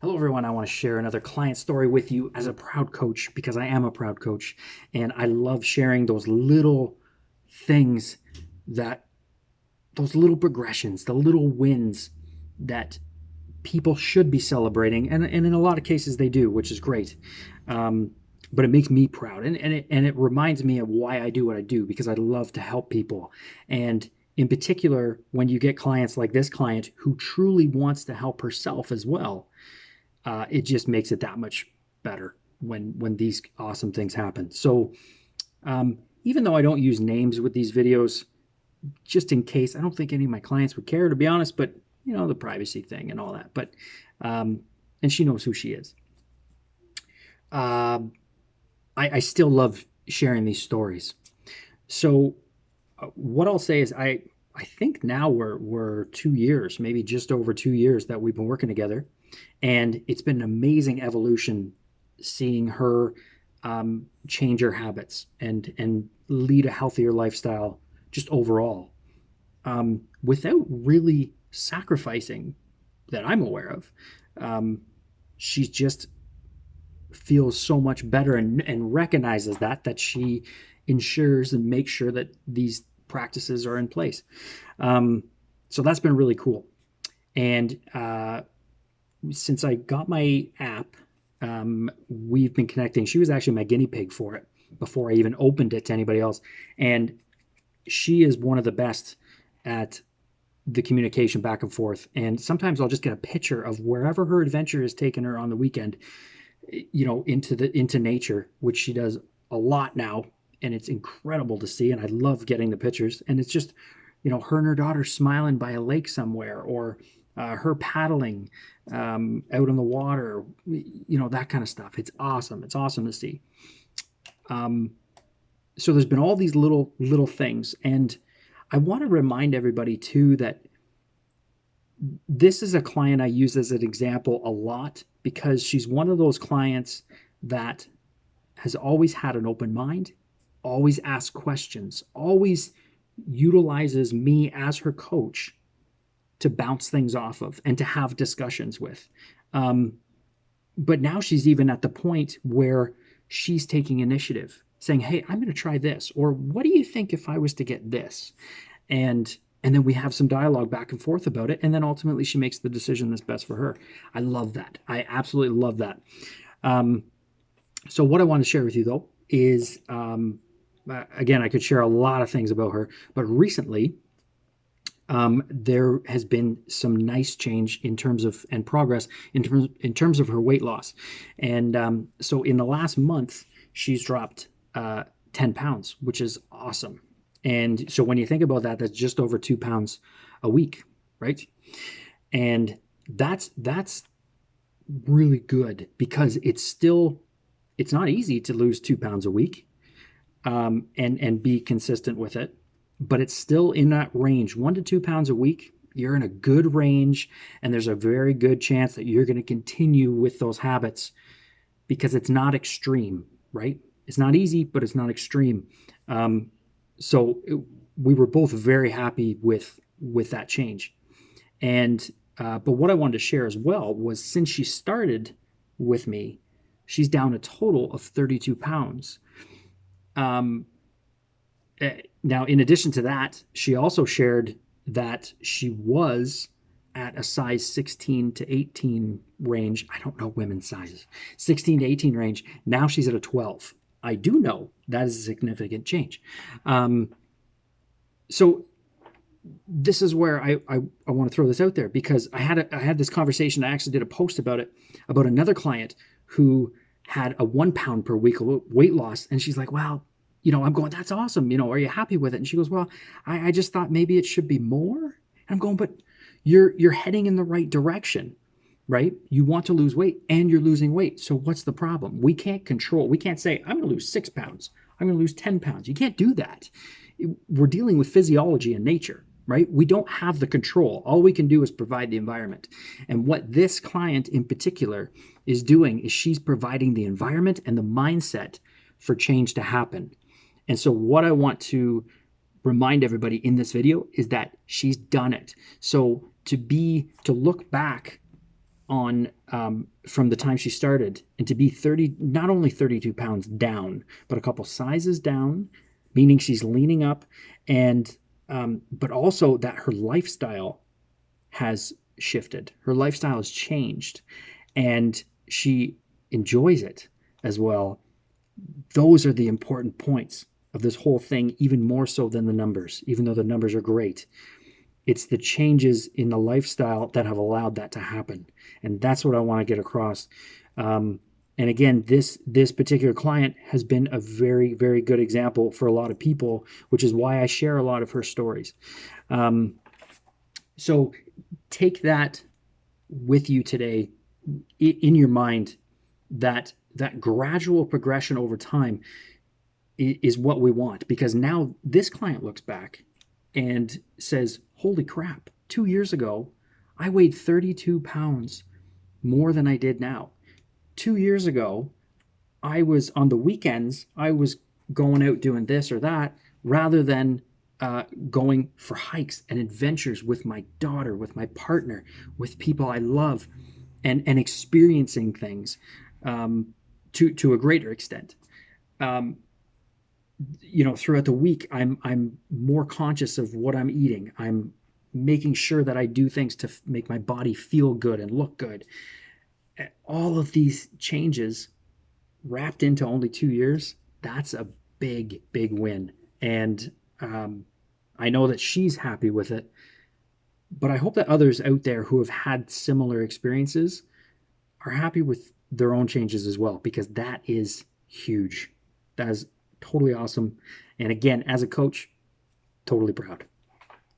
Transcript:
Hello, everyone. I want to share another client story with you as a proud coach because I am a proud coach. And I love sharing those little things that, those little progressions, the little wins that people should be celebrating. And in a lot of cases, they do, which is great. Um, but it makes me proud. And it reminds me of why I do what I do because I love to help people. And in particular, when you get clients like this client who truly wants to help herself as well, it just makes it that much better when these awesome things happen. So even though I don't use names with these videos, just in case, I don't think any of my clients would care, to be honest. But you know, the privacy thing and all that. But and she knows who she is. Uh, I still love sharing these stories. So what I'll say is I think now we're 2 years, maybe just over 2 years that we've been working together, and it's been an amazing evolution seeing her change her habits and lead a healthier lifestyle just overall, without really sacrificing that I'm aware of. She just feels so much better and recognizes that she ensures and makes sure that these practices are in place. So that's been really cool. And since I got my app, we've been connecting. She was actually my guinea pig for it before I even opened it to anybody else. And she is one of the best at the communication back and forth. And sometimes I'll just get a picture of wherever her adventure has taken her on the weekend, you know, into nature, which she does a lot now. And it's incredible to see. And I love getting the pictures. And it's just, you know, her and her daughter smiling by a lake somewhere, or her paddling out on the water, you know, that kind of stuff. It's awesome. It's awesome to see. So there's been all these little things. And I want to remind everybody too that this is a client I use as an example a lot because she's one of those clients that has always had an open mind, always asks questions, always utilizes me as her coach to bounce things off of and to have discussions with. But now she's even at the point where she's taking initiative, saying, "Hey, I'm going to try this," or "What do you think if I was to get this?" And then we have some dialogue back and forth about it, and then ultimately she makes the decision that's best for her. I love that. I absolutely love that. So what I want to share with you though is, again, I could share a lot of things about her, but recently there has been some nice change in terms of and progress in terms of her weight loss. And so in the last month, she's dropped 10 pounds, which is awesome. And so when you think about that, that's just over 2 pounds a week, right? And that's really good because it's not easy to lose 2 pounds a week, and be consistent with it, but it's still in that range, 1 to 2 pounds a week. You're in a good range, and there's a very good chance that you're going to continue with those habits because it's not extreme, right? It's not easy, but it's not extreme. We were both very happy with that change. And but what I wanted to share as well was, since she started with me, she's down a total of 32 pounds. Now, in addition to that, she also shared that she was at a size 16 to 18 range. I don't know women's sizes, 16 to 18 range. Now she's at a 12. I do know that is a significant change. So this is where I want to throw this out there because I had this conversation. I actually did a post about it, about another client who had a 1 pound per week weight loss. And she's like, "Well, you know," I'm going, "That's awesome. You know, are you happy with it?" And she goes, "Well, I just thought maybe it should be more." And I'm going, "But you're heading in the right direction, right? You want to lose weight and you're losing weight. So what's the problem?" We can't say, "I'm going to lose 6 pounds. I'm going to lose 10 pounds. You can't do that. We're dealing with physiology and nature, right? We don't have the control. All we can do is provide the environment. And what this client in particular is doing is she's providing the environment and the mindset for change to happen. And so what I want to remind everybody in this video is that she's done it. So to look back on from the time she started, and to be 30, not only 32 pounds down, but a couple sizes down, meaning she's leaning up, and but also that her lifestyle has shifted. Her lifestyle has changed, and she enjoys it as well. Those are the important points of this whole thing, even more so than the numbers, even though the numbers are great. It's the changes in the lifestyle that have allowed that to happen. And that's what I want to get across. And again, this particular client has been a very, very good example for a lot of people, which is why I share a lot of her stories. So take that with you today in your mind, that gradual progression over time is what we want, because now this client looks back and says, holy crap, 2 years ago, I weighed 32 pounds more than I did now. 2 years ago, I was on the weekends, I was going out doing this or that rather than going for hikes and adventures with my daughter, with my partner, with people I love, and experiencing things to a greater extent. Throughout the week, I'm more conscious of what I'm eating. I'm making sure that I do things to make my body feel good and look good. All of these changes wrapped into only 2 years, that's a big, big win. And I know that she's happy with it, but I hope that others out there who have had similar experiences are happy with their own changes as well, because that is huge. That is totally awesome. And again, as a coach, totally proud.